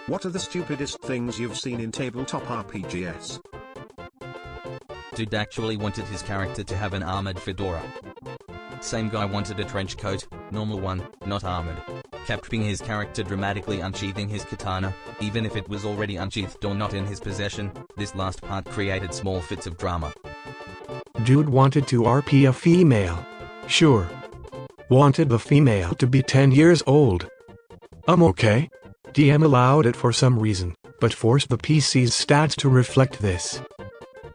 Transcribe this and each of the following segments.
What are the stupidest things you've seen in tabletop RPGs? Dude actually wanted his character to have an armored fedora. Same guy wanted a trench coat, normal one, not armored. Kept being his character dramatically unsheathing his katana, even if it was already unsheathed or not in his possession. This last part created small fits of drama. Dude wanted to RP a female. Sure. Wanted the female to be 10 years old. Okay. DM allowed it for some reason, but forced the PC's stats to reflect this.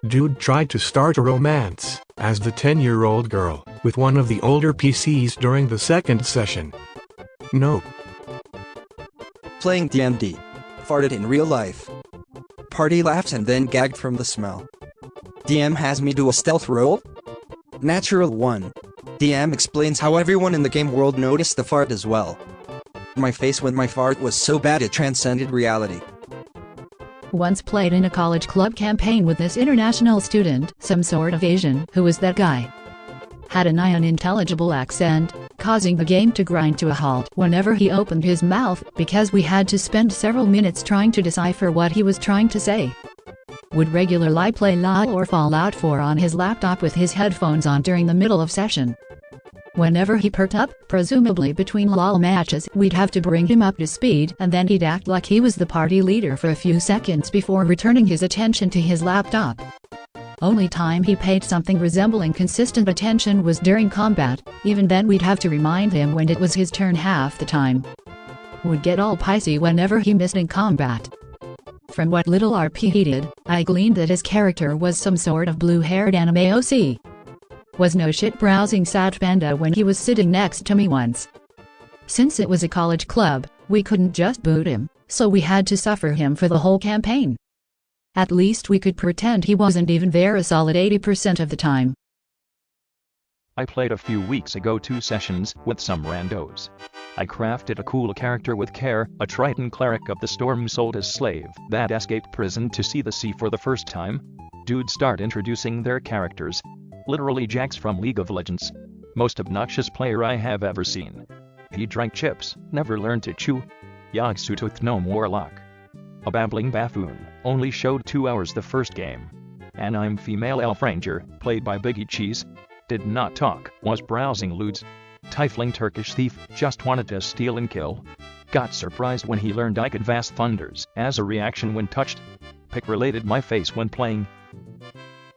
Dude tried to start a romance, as the 10-year-old girl, with one of the older PCs during the second session. No. Playing DMD. Farted in real life. Party laughs and then gagged from the smell. DM has me do a stealth roll? Natural 1. DM explains how everyone in the game world noticed the fart as well. My face when my fart was so bad it transcended reality. Once played in a college club campaign with this international student, some sort of Asian, who was that guy. Had an unintelligible accent, causing the game to grind to a halt whenever he opened his mouth, because we had to spend several minutes trying to decipher what he was trying to say. Would regularly play LOL or Fallout 4 on his laptop with his headphones on during the middle of session. Whenever he perked up, presumably between LOL matches, we'd have to bring him up to speed, and then he'd act like he was the party leader for a few seconds before returning his attention to his laptop. Only time he paid something resembling consistent attention was during combat, even then we'd have to remind him when it was his turn half the time. Would get all pissy whenever he missed in combat. From what little RP he did, I gleaned that his character was some sort of blue-haired anime OC. Was no shit browsing sad panda when he was sitting next to me once. Since it was a college club, we couldn't just boot him, so we had to suffer him for the whole campaign. At least we could pretend he wasn't even there a solid 80% of the time. I played a few weeks ago 2 sessions with some randos. I crafted a cool character with care, a Triton cleric of the storm sold as slave that escaped prison to see the sea for the first time. Dudes start introducing their characters. Literally Jax from League of Legends. Most obnoxious player I have ever seen. He drank chips, never learned to chew. Yogg-Sothoth Gnome Warlock. A babbling buffoon, only showed 2 hours the first game. And I'm female elf ranger, played by Biggie Cheese. Did not talk, was browsing lewds. Tiefling Turkish thief, just wanted to steal and kill. Got surprised when he learned I could vast thunders, as a reaction when touched. Pick related my face when playing.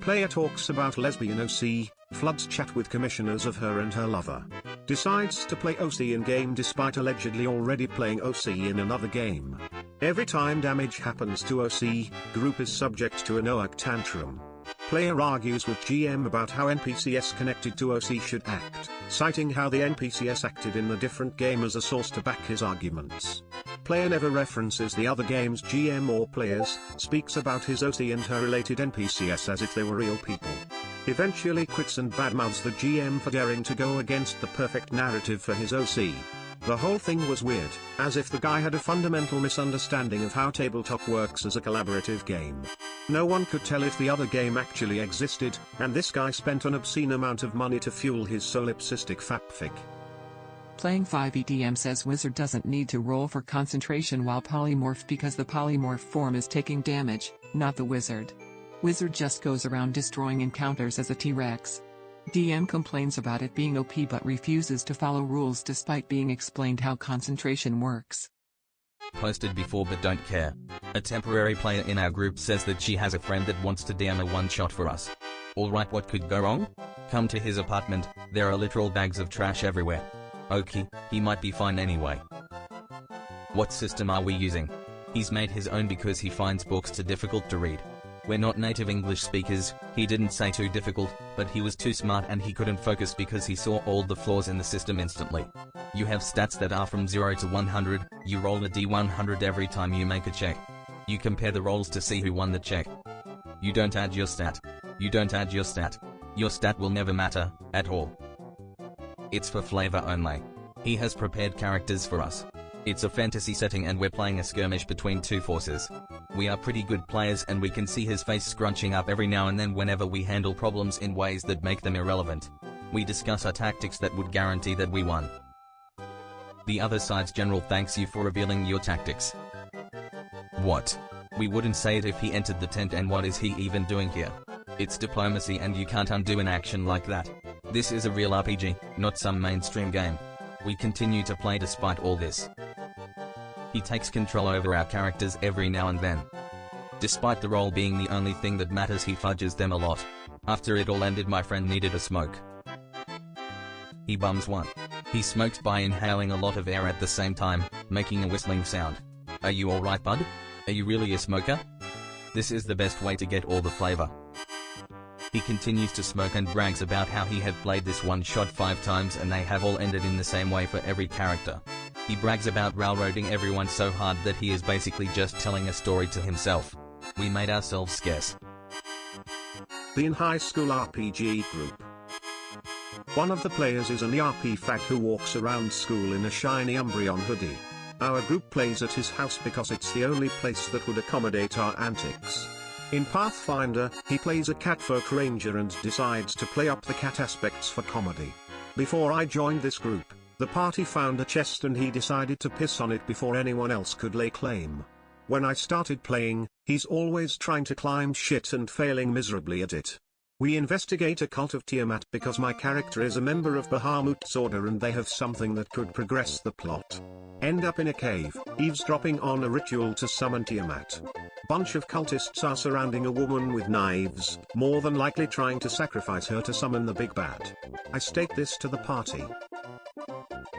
Player talks about lesbian OC, floods chat with commissioners of her and her lover. Decides to play OC in game despite allegedly already playing OC in another game. Every time damage happens to OC, group is subject to a Noak tantrum. Player argues with GM about how NPCs connected to OC should act, citing how the NPCs acted in the different game as a source to back his arguments. Player never references the other game's GM or players, speaks about his OC and her related NPCs as if they were real people. Eventually quits and badmouths the GM for daring to go against the perfect narrative for his OC. The whole thing was weird, as if the guy had a fundamental misunderstanding of how tabletop works as a collaborative game. No one could tell if the other game actually existed, and this guy spent an obscene amount of money to fuel his solipsistic fanfic. Playing 5EDM says Wizard doesn't need to roll for concentration while polymorphed because the polymorph form is taking damage, not the wizard. Wizard just goes around destroying encounters as a T-Rex. DM complains about it being OP but refuses to follow rules despite being explained how concentration works. Posted before but don't care. A temporary player in our group says that she has a friend that wants to DM a one-shot for us. Alright, what could go wrong? Come to his apartment, there are literal bags of trash everywhere. Okay, he might be fine anyway. What system are we using? He's made his own because he finds books too difficult to read. We're not native English speakers, he didn't say too difficult, but he was too smart and he couldn't focus because he saw all the flaws in the system instantly. You have stats that are from 0 to 100, you roll a d100 every time you make a check. You compare the rolls to see who won the check. You don't add your stat. You don't add your stat. Your stat will never matter, at all. It's for flavor only. He has prepared characters for us. It's a fantasy setting and we're playing a skirmish between 2 forces. We are pretty good players and we can see his face scrunching up every now and then whenever we handle problems in ways that make them irrelevant. We discuss our tactics that would guarantee that we won. The other side's general thanks you for revealing your tactics. What? We wouldn't say it if he entered the tent, and what is he even doing here? It's diplomacy and you can't undo an action like that. This is a real RPG, not some mainstream game. We continue to play despite all this. He takes control over our characters every now and then. Despite the role being the only thing that matters, he fudges them a lot. After it all ended, my friend needed a smoke. He bums one. He smokes by inhaling a lot of air at the same time, making a whistling sound. Are you alright, bud? Are you really a smoker? This is the best way to get all the flavor. He continues to smoke and brags about how he had played this one shot 5 times and they have all ended in the same way for every character. He brags about railroading everyone so hard that he is basically just telling a story to himself. We made ourselves scarce. The In High School RPG group. One of the players is an ERP fag who walks around school in a shiny Umbreon hoodie. Our group plays at his house because it's the only place that would accommodate our antics. In Pathfinder, he plays a catfolk ranger and decides to play up the cat aspects for comedy. Before I joined this group, the party found a chest and he decided to piss on it before anyone else could lay claim. When I started playing, he's always trying to climb shit and failing miserably at it. We investigate a cult of Tiamat because my character is a member of Bahamut's order and they have something that could progress the plot. End up in a cave, eavesdropping on a ritual to summon Tiamat. Bunch of cultists are surrounding a woman with knives, more than likely trying to sacrifice her to summon the big bad. I state this to the party.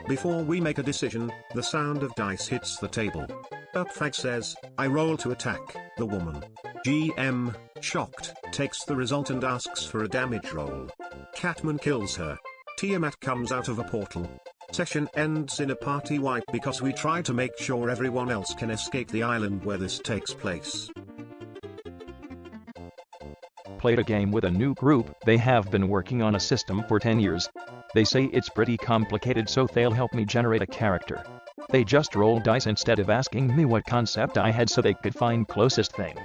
Before we make a decision, the sound of dice hits the table. Fag says, I roll to attack the woman. GM, shocked, takes the result and asks for a damage roll. Catman kills her. Tiamat comes out of a portal. Session ends in a party wipe because we try to make sure everyone else can escape the island where this takes place. Played a game with a new group. They have been working on a system for 10 years. They say it's pretty complicated, so they'll help me generate a character. They just rolled dice instead of asking me what concept I had so they could find closest thing.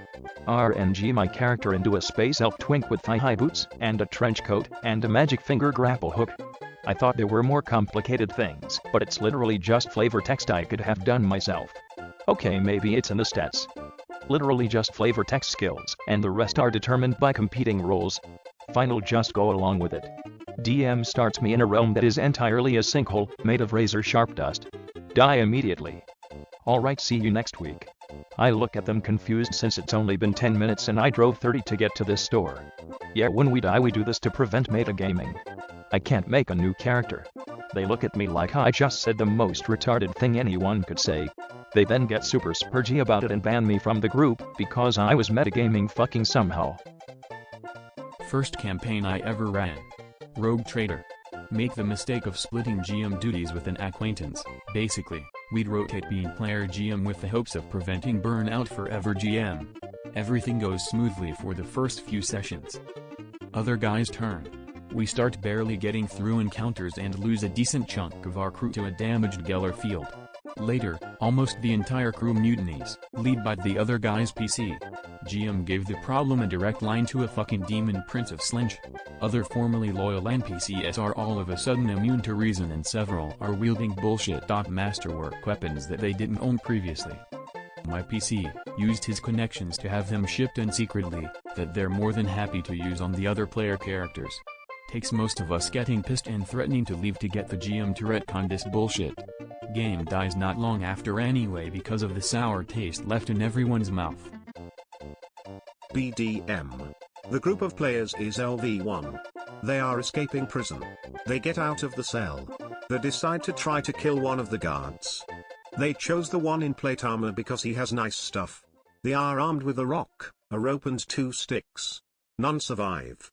RNG my character into a space elf twink with thigh-high boots, and a trench coat, and a magic finger grapple hook. I thought there were more complicated things, but it's literally just flavor text I could have done myself. Okay, maybe it's in the stats. Literally just flavor text skills, and the rest are determined by competing roles. Final, just go along with it. DM starts me in a realm that is entirely a sinkhole, made of razor-sharp dust. Die immediately. Alright, see you next week. I look at them confused since it's only been 10 minutes and I drove 30 to get to this store. Yeah, when we die we do this to prevent metagaming. I can't make a new character. They look at me like I just said the most retarded thing anyone could say. They then get super spurgy about it and ban me from the group because I was metagaming fucking somehow. First campaign I ever ran. Rogue Trader. Make the mistake of splitting GM duties with an acquaintance. Basically, we'd rotate being player GM with the hopes of preventing burnout forever GM. Everything goes smoothly for the first few sessions. Other guy's turn. We start barely getting through encounters and lose a decent chunk of our crew to a damaged Geller field. Later, almost the entire crew mutinies, lead by the other guy's PC. GM gave the problem a direct line to a fucking demon prince of Slinch. Other formerly loyal NPCs are all of a sudden immune to reason and several are wielding bullshit masterwork weapons that they didn't own previously. My PC used his connections to have them shipped in secretly, that they're more than happy to use on the other player characters. Takes most of us getting pissed and threatening to leave to get the GM to retcon this bullshit. Game dies not long after anyway because of the sour taste left in everyone's mouth. BDM. The group of players is LV1. They are escaping prison. They get out of the cell. They decide to try to kill one of the guards. They chose the one in plate armor because he has nice stuff. They are armed with a rock, a rope and 2 sticks. None survive.